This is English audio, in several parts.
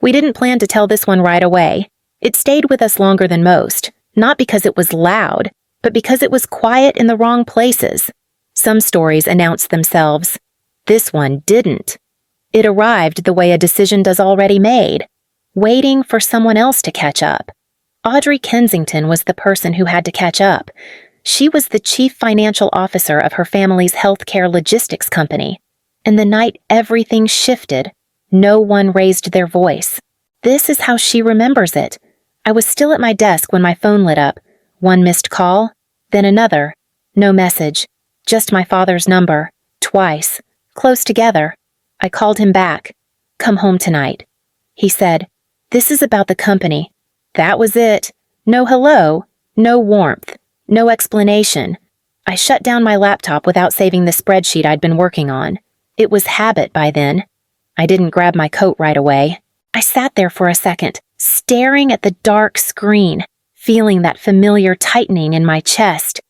We didn't plan to tell this one right away. It stayed with us longer than most, not because it was loud, but because it was quiet in the wrong places. Some stories announced themselves. This one didn't. It arrived the way a decision does already made, waiting for someone else to catch up. Audrey Kensington was the person who had to catch up. She was the chief financial officer of her family's healthcare logistics company. And the night everything shifted, no one raised their voice. This is how she remembers it. I was still at my desk when my phone lit up. One missed call, then another. No message. Just my father's number. Twice. Close together. I called him back. Come home tonight. He said, "This is about the company." That was it. No hello. No warmth. No explanation. I shut down my laptop without saving the spreadsheet I'd been working on. It was habit by then. I didn't grab my coat right away. I sat there for a second, staring at the dark screen, feeling that familiar tightening in my chest.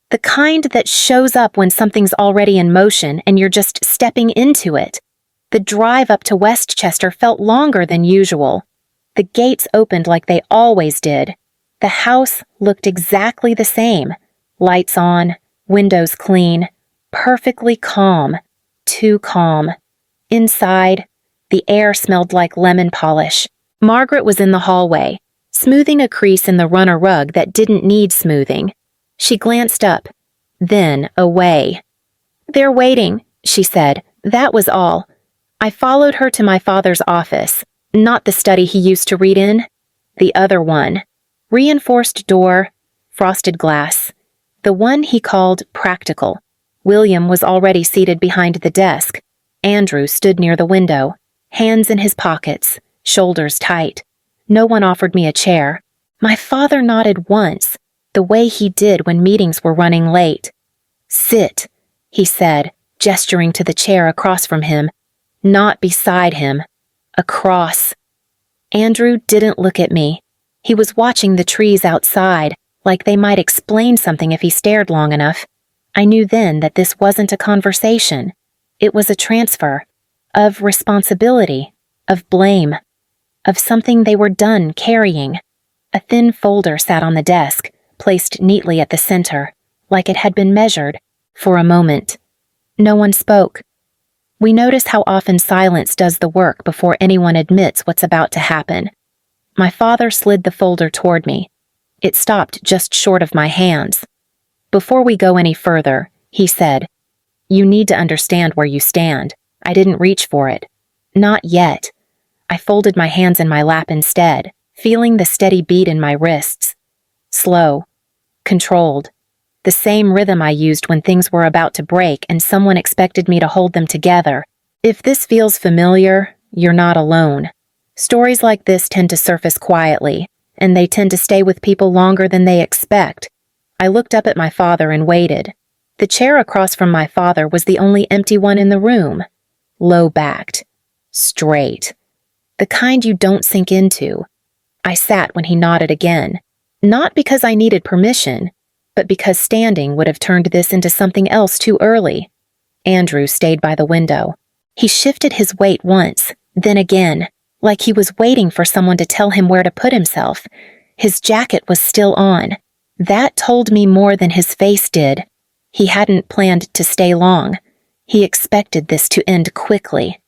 The kind that shows up when something's already in motion and you're just stepping into it. The drive up to Westchester felt longer than usual. The gates opened like they always did. The house looked exactly the same. Lights on, windows clean, perfectly calm. Too calm. Inside, the air smelled like lemon polish. Margaret was in the hallway, smoothing a crease in the runner rug that didn't need smoothing. She glanced up, then away. "They're waiting," she said. That was all. I followed her to my father's office, not the study he used to read in, the other one. Reinforced door, frosted glass. The one he called practical. William was already seated behind the desk. Andrew stood near the window, hands in his pockets, shoulders tight. No one offered me a chair. My father nodded once, the way he did when meetings were running late. "Sit," he said, gesturing to the chair across from him, not beside him, across. Andrew didn't look at me. He was watching the trees outside, like they might explain something if he stared long enough. I knew then that this wasn't a conversation. It was a transfer of responsibility, of blame, of something they were done carrying. A thin folder sat on the desk, placed neatly at the center, like it had been measured, for a moment. No one spoke. We notice how often silence does the work before anyone admits what's about to happen. My father slid the folder toward me. It stopped just short of my hands. "Before we go any further," he said, "you need to understand where you stand. I didn't reach for it. Not yet." I folded my hands in my lap instead, feeling the steady beat in my wrists. Slow. Controlled. The same rhythm I used when things were about to break and someone expected me to hold them together. If this feels familiar, you're not alone. Stories like this tend to surface quietly, and they tend to stay with people longer than they expect. I looked up at my father and waited. The chair across from my father was the only empty one in the room. Low-backed. Straight. The kind you don't sink into. I sat when he nodded again, not because I needed permission, but because standing would have turned this into something else too early. Andrew stayed by the window. He shifted his weight once, then again, like he was waiting for someone to tell him where to put himself. His jacket was still on. That told me more than his face did. He hadn't planned to stay long. He expected this to end quickly.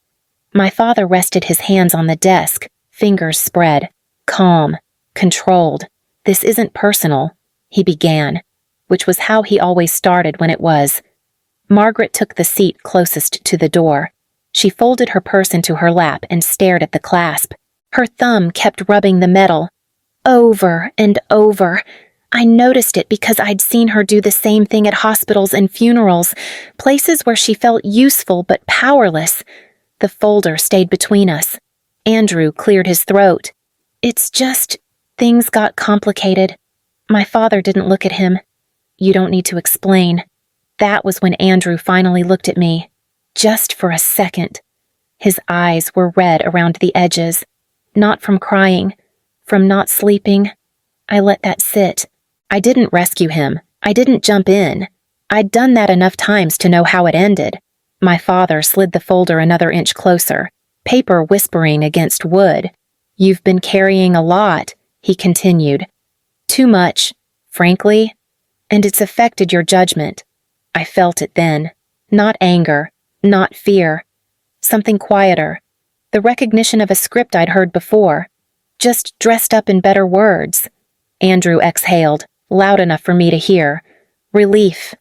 My father rested his hands on the desk, fingers spread, calm, controlled. "This isn't personal," he began, which was how he always started when it was. Margaret took the seat closest to the door. She folded her purse into her lap and stared at the clasp. Her thumb kept rubbing the metal. Over and over. I noticed it because I'd seen her do the same thing at hospitals and funerals, places where she felt useful but powerless. The folder stayed between us. Andrew cleared his throat. "It's just, things got complicated." My father didn't look at him. "You don't need to explain." That was when Andrew finally looked at me. Just for a second. His eyes were red around the edges. Not from crying. From not sleeping. I let that sit. I didn't rescue him. I didn't jump in. I'd done that enough times to know how it ended. My father slid the folder another inch closer, paper whispering against wood. You've been carrying a lot, he continued. Too much, frankly, and it's affected your judgment. I felt it then. Not anger, not fear. Something quieter. The recognition of a script I'd heard before, just dressed up in better words. Andrew exhaled, loud enough for me to hear. Relief.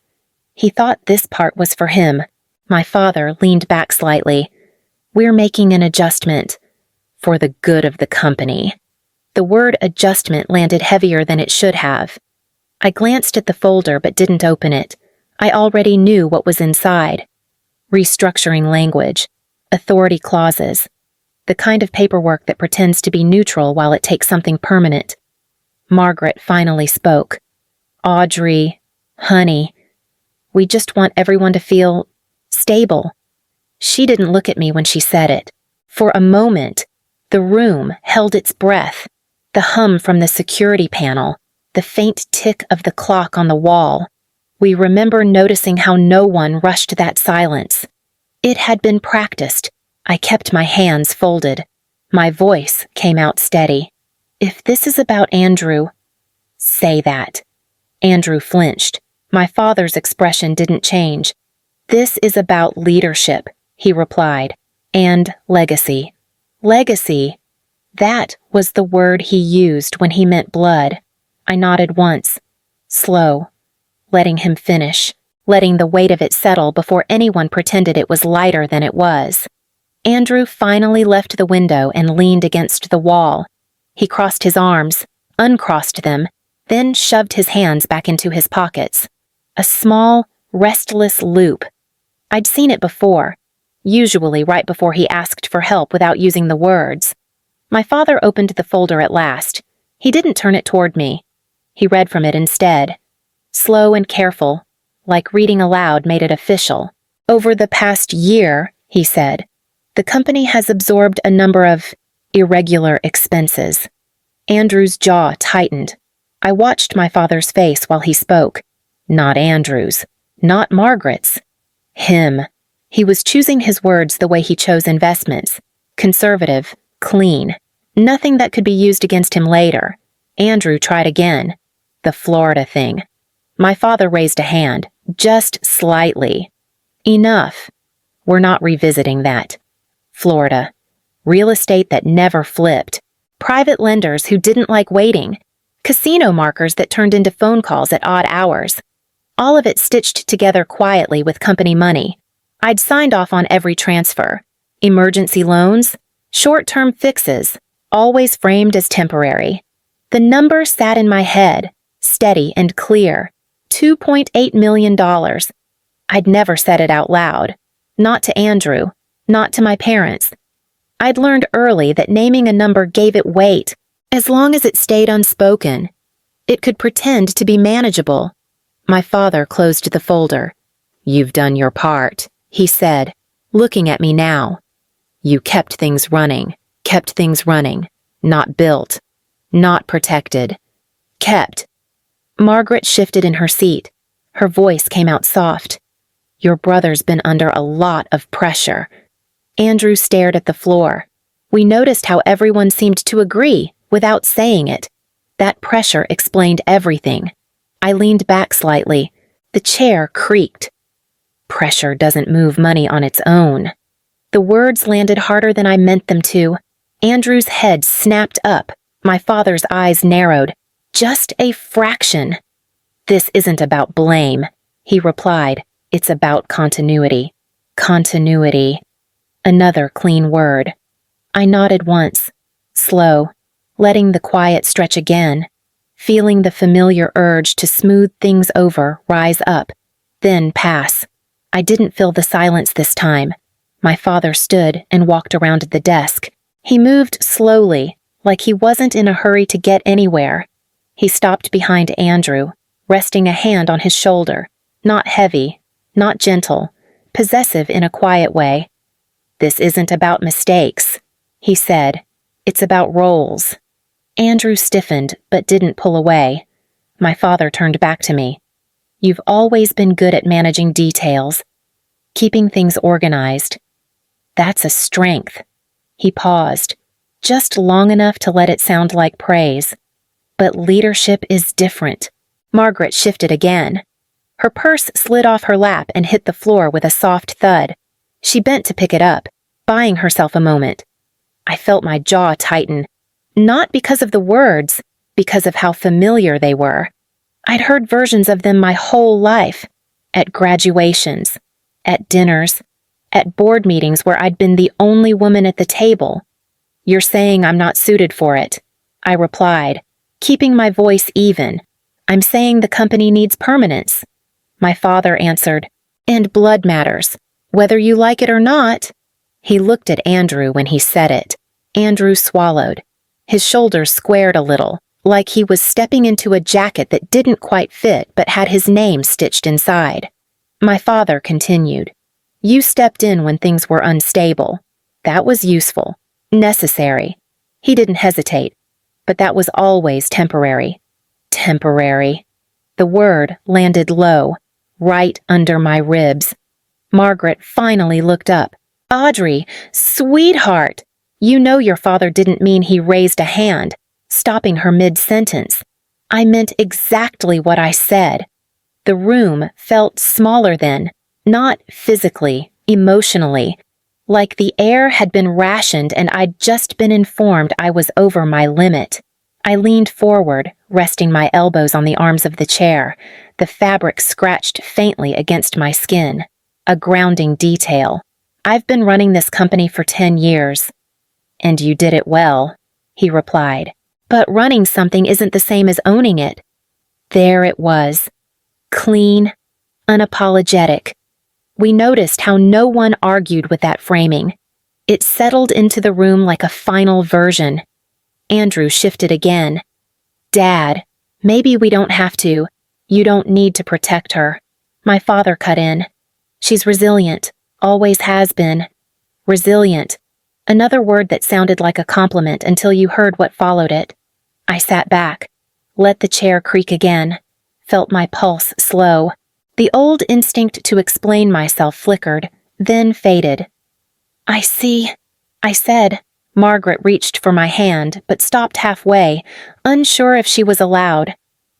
He thought this part was for him. My father leaned back slightly. We're making an adjustment. For the good of the company. The word adjustment landed heavier than it should have. I glanced at the folder but didn't open it. I already knew what was inside. Restructuring language. Authority clauses. The kind of paperwork that pretends to be neutral while it takes something permanent. Margaret finally spoke. Audrey, honey, we just want everyone to feel stable. She didn't look at me when she said it. For a moment, the room held its breath. The hum from the security panel, the faint tick of the clock on the wall. We remember noticing how no one rushed that silence. It had been practiced. I kept my hands folded. My voice came out steady. If this is about Andrew, say that. Andrew flinched. My father's expression didn't change. This is about leadership, he replied, and legacy. Legacy. That was the word he used when he meant blood. I nodded once. Slow. Letting him finish. Letting the weight of it settle before anyone pretended it was lighter than it was. Andrew finally left the window and leaned against the wall. He crossed his arms, uncrossed them, then shoved his hands back into his pockets. A small, restless loop. I'd seen it before, usually right before he asked for help without using the words. My father opened the folder at last. He didn't turn it toward me. He read from it instead. Slow and careful, like reading aloud made it official. Over the past year, he said, the company has absorbed a number of irregular expenses. Andrew's jaw tightened. I watched my father's face while he spoke. Not Andrew's. Not Margaret's. Him. He was choosing his words the way he chose investments. Conservative. Clean. Nothing that could be used against him later. Andrew tried again. The Florida thing. My father raised a hand. Just slightly. Enough. We're not revisiting that. Florida. Real estate that never flipped. Private lenders who didn't like waiting. Casino markers that turned into phone calls at odd hours. All of it stitched together quietly with company money. I'd signed off on every transfer. Emergency loans, short-term fixes, always framed as temporary. The number sat in my head, steady and clear. $2.8 million. I'd never said it out loud. Not to Andrew, not to my parents. I'd learned early that naming a number gave it weight. As long as it stayed unspoken, it could pretend to be manageable. My father closed the folder. You've done your part, he said, looking at me now. You kept things running, not built, not protected. Kept. Margaret shifted in her seat. Her voice came out soft. Your brother's been under a lot of pressure. Andrew stared at the floor. We noticed how everyone seemed to agree without saying it. That pressure explained everything. I leaned back slightly. The chair creaked. Pressure doesn't move money on its own. The words landed harder than I meant them to. Andrew's head snapped up. My father's eyes narrowed. Just a fraction. This isn't about blame, he replied. It's about continuity. Continuity. Another clean word. I nodded once. Slow. Letting the quiet stretch again. Feeling the familiar urge to smooth things over rise up, then pass. I didn't feel the silence this time. My father stood and walked around the desk. He moved slowly, like he wasn't in a hurry to get anywhere. He stopped behind Andrew, resting a hand on his shoulder, not heavy, not gentle, possessive in a quiet way. This isn't about mistakes, he said. It's about roles. Andrew stiffened, but didn't pull away. My father turned back to me. You've always been good at managing details, keeping things organized. That's a strength. He paused. just long enough to let it sound like praise. But leadership is different. Margaret shifted again. Her purse slid off her lap and hit the floor with a soft thud. She bent to pick it up, buying herself a moment. I felt my jaw tighten, not because of the words, because of how familiar they were. I'd heard versions of them my whole life, at graduations, at dinners, at board meetings where I'd been the only woman at the table. "You're saying I'm not suited for it," I replied, keeping my voice even. "I'm saying the company needs permanence." My father answered, "And blood matters, whether you like it or not." He looked at Andrew when he said it. Andrew swallowed. His shoulders squared a little, like he was stepping into a jacket that didn't quite fit but had his name stitched inside. My father continued, "You stepped in when things were unstable. That was useful, necessary." He didn't hesitate, but that was always temporary. Temporary. The word landed low, right under my ribs. Margaret finally looked up. "Audrey, sweetheart, you know your father didn't mean," he raised a hand, stopping her mid-sentence. "I meant exactly what I said." The room felt smaller then, not physically, emotionally, like the air had been rationed and I'd just been informed I was over my limit. I leaned forward, resting my elbows on the arms of the chair. The fabric scratched faintly against my skin. A grounding detail. "I've been running this company for 10 years. "And you did it well," he replied. "But running something isn't the same as owning it." There it was. Clean, unapologetic. We noticed how no one argued with that framing. It settled into the room like a final version. Andrew shifted again. "Dad, maybe we don't have to. You don't need to protect her." My father cut in. "She's resilient, always has been." Resilient. Another word that sounded like a compliment until you heard what followed it. I sat back, let the chair creak again, felt my pulse slow. The old instinct to explain myself flickered, then faded. "I see," I said. Margaret reached for my hand, but stopped halfway, unsure if she was allowed.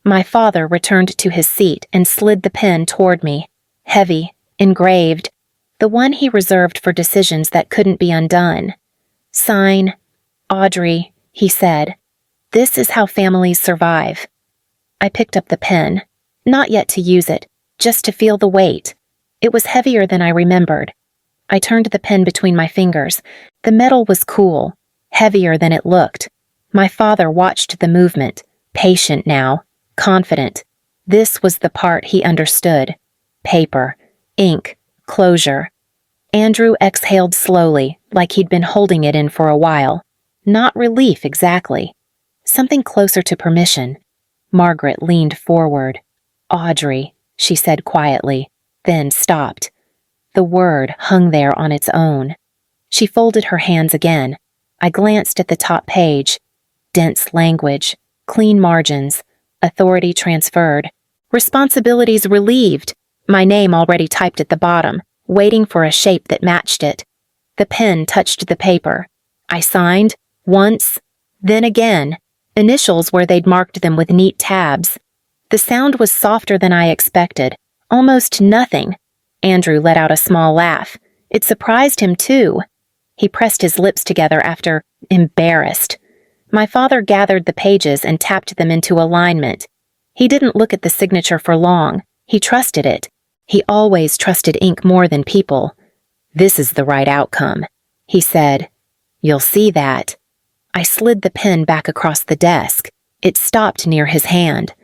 My father returned to his seat and slid the pen toward me, heavy, engraved, the one he reserved for decisions that couldn't be undone. "Sign, Audrey," he said. "This is how families survive." I picked up the pen, not yet to use it, just to feel the weight. It was heavier than I remembered. I turned the pen between my fingers. The metal was cool, heavier than it looked. My father watched the movement, patient now, confident. This was the part he understood. Paper, ink, closure. Andrew exhaled slowly, like he'd been holding it in for a while. Not relief exactly. Something closer to permission. Margaret leaned forward. "Audrey," she said quietly, then stopped. The word hung there on its own. She folded her hands again. I glanced at the top page. Dense language, clean margins, authority transferred, responsibilities relieved, my name already typed at the bottom, waiting for a shape that matched it. The pen touched the paper. I signed, once, then again, initials where they'd marked them with neat tabs. The sound was softer than I expected, almost nothing. Andrew let out a small laugh. It surprised him, too. He pressed his lips together after, embarrassed. My father gathered the pages and tapped them into alignment. He didn't look at the signature for long. He trusted it. He always trusted ink more than people. "This is the right outcome," he said. "You'll see that." I slid the pen back across the desk. It stopped near his hand.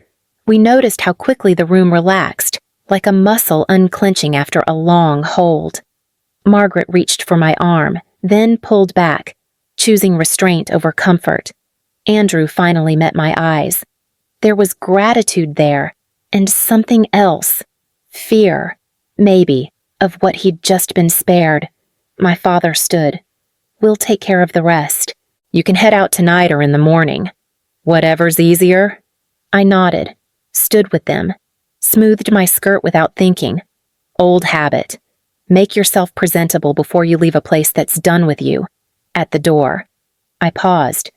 We noticed how quickly the room relaxed, like a muscle unclenching after a long hold. Margaret reached for my arm, then pulled back, choosing restraint over comfort. Andrew finally met my eyes. There was gratitude there, and something else. Fear, maybe, of what he'd just been spared. My father stood. "We'll take care of the rest. You can head out tonight or in the morning. Whatever's easier." I nodded, stood with them, smoothed my skirt without thinking. Old habit. Make yourself presentable before you leave a place that's done with you. At the door. I paused.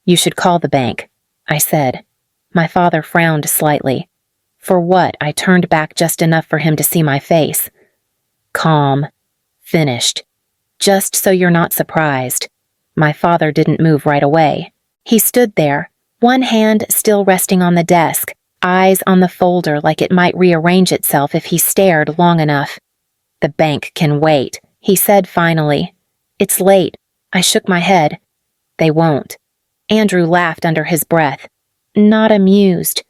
You should call the bank, I said. My father frowned slightly. For what? I turned back just enough for him to see my face. Calm. Finished. Just so you're not surprised. My father didn't move right away. He stood there, one hand still resting on the desk, eyes on the folder like it might rearrange itself if he stared long enough. The bank can wait, he said finally. It's late. I shook my head. They won't. Andrew laughed under his breath. Not amused.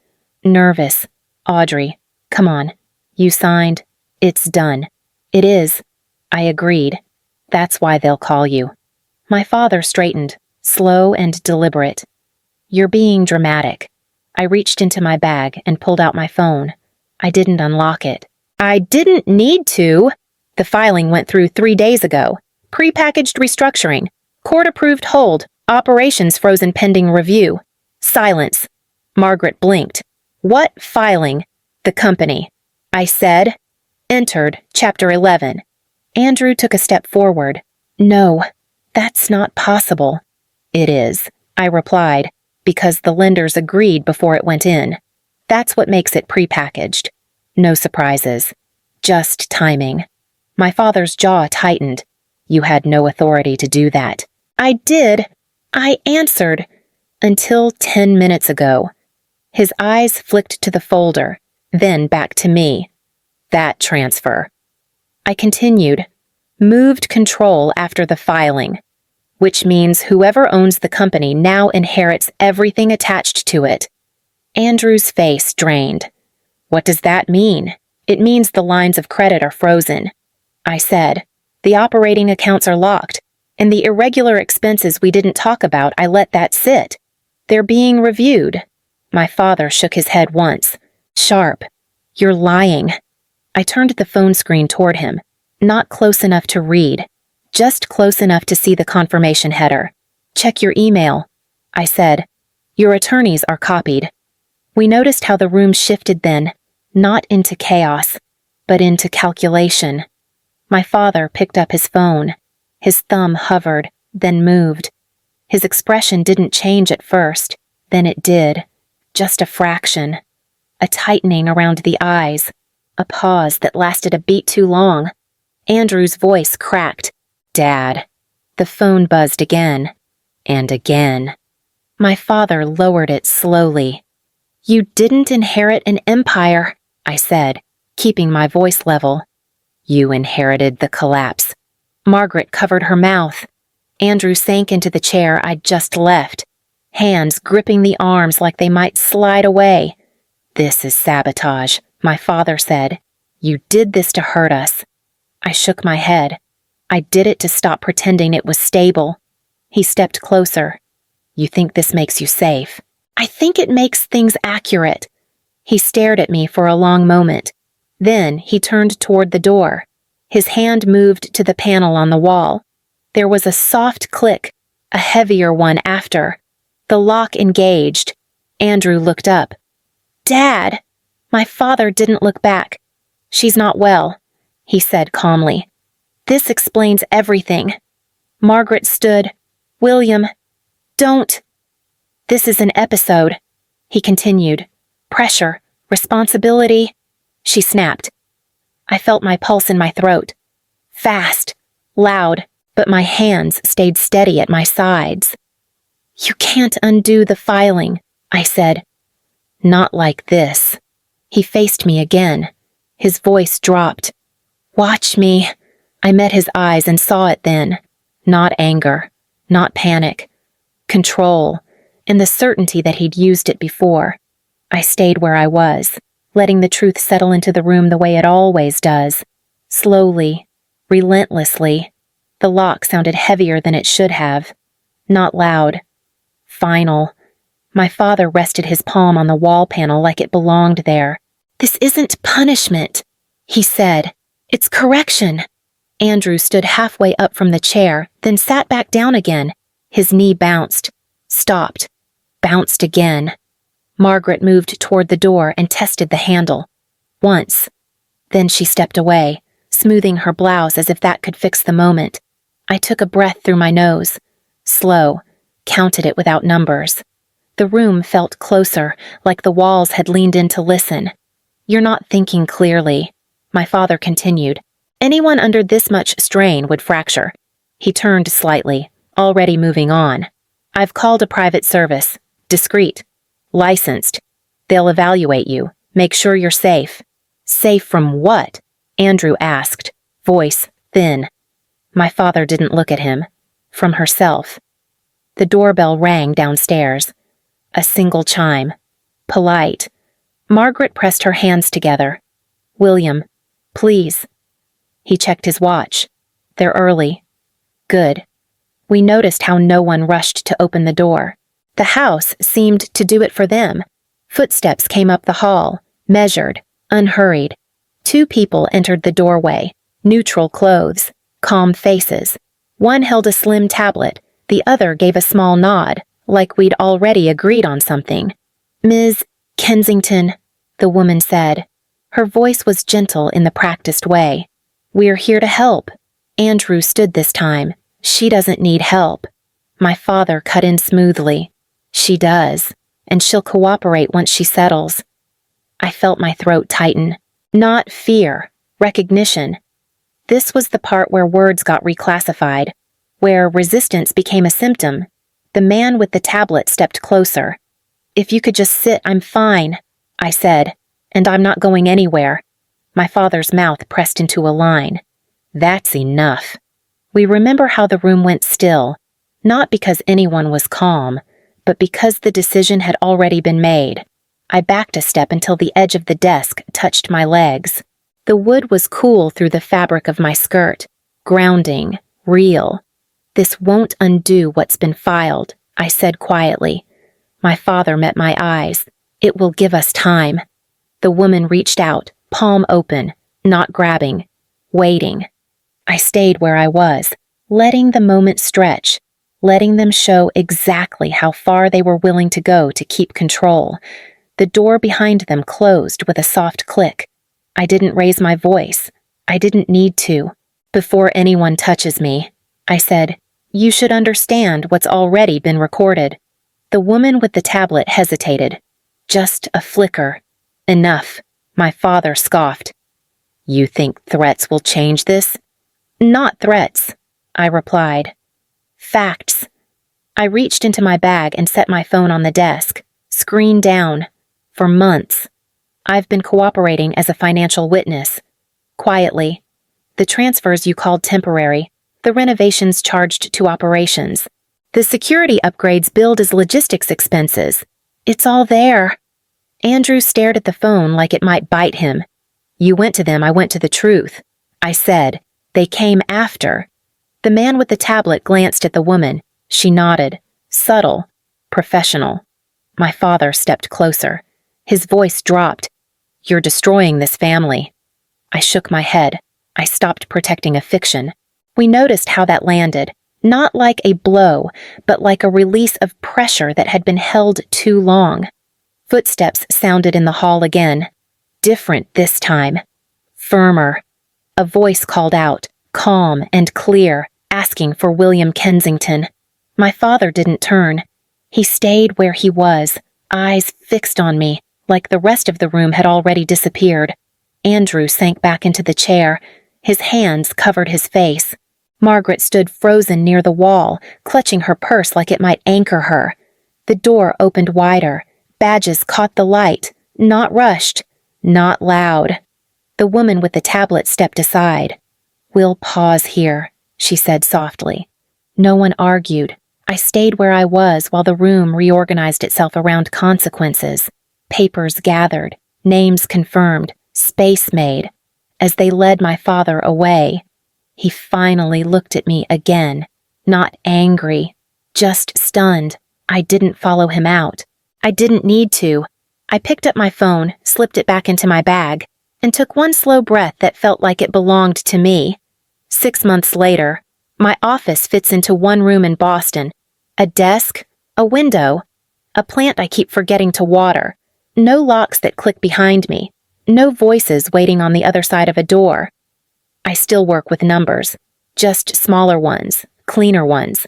Nervous. Audrey, come on. You signed. It's done. It is. I agreed. That's why they'll call you. My father straightened, slow and deliberate. You're being dramatic. I reached into my bag and pulled out my phone. I didn't unlock it. I didn't need to. The filing went through 3 days ago. Prepackaged restructuring. Court-approved hold. Operations frozen pending review. Silence. Margaret blinked. What filing? The company. I said. Entered, Chapter 11. Andrew took a step forward. No, that's not possible. It is, I replied, because the lenders agreed before it went in. That's what makes it prepackaged. No surprises. Just timing. My father's jaw tightened. You had no authority to do that. I did. I answered. Until 10 minutes ago. His eyes flicked to the folder, then back to me. That transfer. I continued. Moved control after the filing, which means whoever owns the company now inherits everything attached to it. Andrew's face drained. What does that mean? It means the lines of credit are frozen. I said, the operating accounts are locked, and the irregular expenses we didn't talk about, I let that sit. They're being reviewed. My father shook his head once. Sharp. You're lying. I turned the phone screen toward him, not close enough to read, just close enough to see the confirmation header. Check your email, I said. Your attorneys are copied. We noticed how the room shifted then, not into chaos, but into calculation. My father picked up his phone. His thumb hovered, then moved. His expression didn't change at first, then it did. Just a fraction. A tightening around the eyes. A pause that lasted a beat too long. Andrew's voice cracked. Dad. The phone buzzed again. And again. My father lowered it slowly. You didn't inherit an empire, I said, keeping my voice level. You inherited the collapse. Margaret covered her mouth. Andrew sank into the chair I'd just left, hands gripping the arms like they might slide away. This is sabotage, my father said. You did this to hurt us. I shook my head. I did it to stop pretending it was stable. He stepped closer. You think this makes you safe? I think it makes things accurate. He stared at me for a long moment. Then he turned toward the door. His hand moved to the panel on the wall. There was a soft click, a heavier one after. The lock engaged. Andrew looked up. Dad! My father didn't look back. She's not well, he said calmly. This explains everything. Margaret stood. William, don't. This is an episode, he continued. Pressure, responsibility. She snapped. I felt my pulse in my throat. Fast, loud, but my hands stayed steady at my sides. You can't undo the filing, I said. Not like this. He faced me again. His voice dropped. Watch me. I met his eyes and saw it then. Not anger, not panic. Control, and the certainty that he'd used it before. I stayed where I was, letting the truth settle into the room the way it always does. Slowly, relentlessly. The lock sounded heavier than it should have. Not loud. Final. My father rested his palm on the wall panel like it belonged there. This isn't punishment, he said. It's correction. Andrew stood halfway up from the chair, then sat back down again. His knee bounced. Stopped. Bounced again. Margaret moved toward the door and tested the handle. Once. Then she stepped away, smoothing her blouse as if that could fix the moment. I took a breath through my nose. Slow. counted it without numbers. The room felt closer, like the walls had leaned in to listen. "You're not thinking clearly," my father continued. "Anyone under this much strain would fracture." He turned slightly, already moving on. "I've called a private service. Discreet. Licensed. They'll evaluate you. Make sure you're safe." "Safe from what?" Andrew asked, voice thin. My father didn't look at him. From herself. The doorbell rang downstairs. A single chime. Polite. Margaret pressed her hands together. "William, please." He checked his watch. "They're early." Good. We noticed how no one rushed to open the door. The house seemed to do it for them. Footsteps came up the hall, measured, unhurried. 2 people entered the doorway, neutral clothes, calm faces. One held a slim tablet, the other gave a small nod, like we'd already agreed on something. "Ms. Kensington," the woman said. Her voice was gentle in the practiced way. "We're here to help." Andrew stood this time. "She doesn't need help." My father cut in smoothly. "She does, and she'll cooperate once she settles." I felt my throat tighten. Not fear, recognition. This was the part where words got reclassified, where resistance became a symptom. The man with the tablet stepped closer. "If you could just sit, I'm fine," I said, "and I'm not going anywhere." My father's mouth pressed into a line. "That's enough." We remember how the room went still, not because anyone was calm, but because the decision had already been made. I backed a step until the edge of the desk touched my legs. The wood was cool through the fabric of my skirt, grounding, real. "This won't undo what's been filed," I said quietly. My father met my eyes. "It will give us time." The woman reached out, palm open, not grabbing, waiting. I stayed where I was, letting the moment stretch, letting them show exactly how far they were willing to go to keep control. The door behind them closed with a soft click. I didn't raise my voice. I didn't need to. "Before anyone touches me," I said, "you should understand what's already been recorded." The woman with the tablet hesitated. Just a flicker. "Enough," my father scoffed. "You think threats will change this?" "Not threats," I replied. "Facts." I reached into my bag and set my phone on the desk, screen down. For months, I've been cooperating as a financial witness. Quietly. The transfers you called temporary, the renovations charged to operations, the security upgrades billed as logistics expenses. It's all there. Andrew stared at the phone like it might bite him. "You went to them, I went to the truth." I said. "They came after." The man with the tablet glanced at the woman. She nodded. Subtle. Professional. My father stepped closer. His voice dropped. "You're destroying this family." I shook my head. I stopped protecting a fiction. We noticed how that landed. Not like a blow, but like a release of pressure that had been held too long. Footsteps sounded in the hall again. Different this time. Firmer. A voice called out, calm and clear, asking for William Kensington. My father didn't turn. He stayed where he was, eyes fixed on me, like the rest of the room had already disappeared. Andrew sank back into the chair. His hands covered his face. Margaret stood frozen near the wall, clutching her purse like it might anchor her. The door opened wider. Badges caught the light, not rushed, not loud. The woman with the tablet stepped aside. "We'll pause here," she said softly. No one argued. I stayed where I was while the room reorganized itself around consequences. Papers gathered, names confirmed, space made. As they led my father away, he finally looked at me again, not angry, just stunned. I didn't follow him out. I didn't need to. I picked up my phone, slipped it back into my bag, and took one slow breath that felt like it belonged to me. 6 months later, my office fits into one room in Boston. A desk, a window, a plant I keep forgetting to water. No locks that click behind me. No voices waiting on the other side of a door. I still work with numbers, just smaller ones, cleaner ones.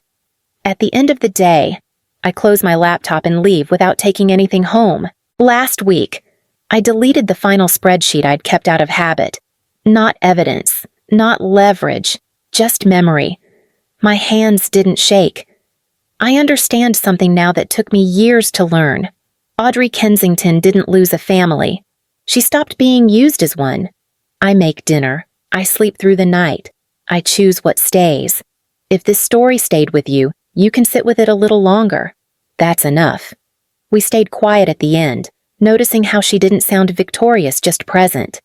At the end of the day, I close my laptop and leave without taking anything home. Last week, I deleted the final spreadsheet I'd kept out of habit. Not evidence, not leverage, just memory. My hands didn't shake. I understand something now that took me years to learn. Audrey Kensington didn't lose a family. She stopped being used as one. I make dinner. I sleep through the night. I choose what stays. If this story stayed with you, you can sit with it a little longer. That's enough. We stayed quiet at the end, noticing how she didn't sound victorious, just present.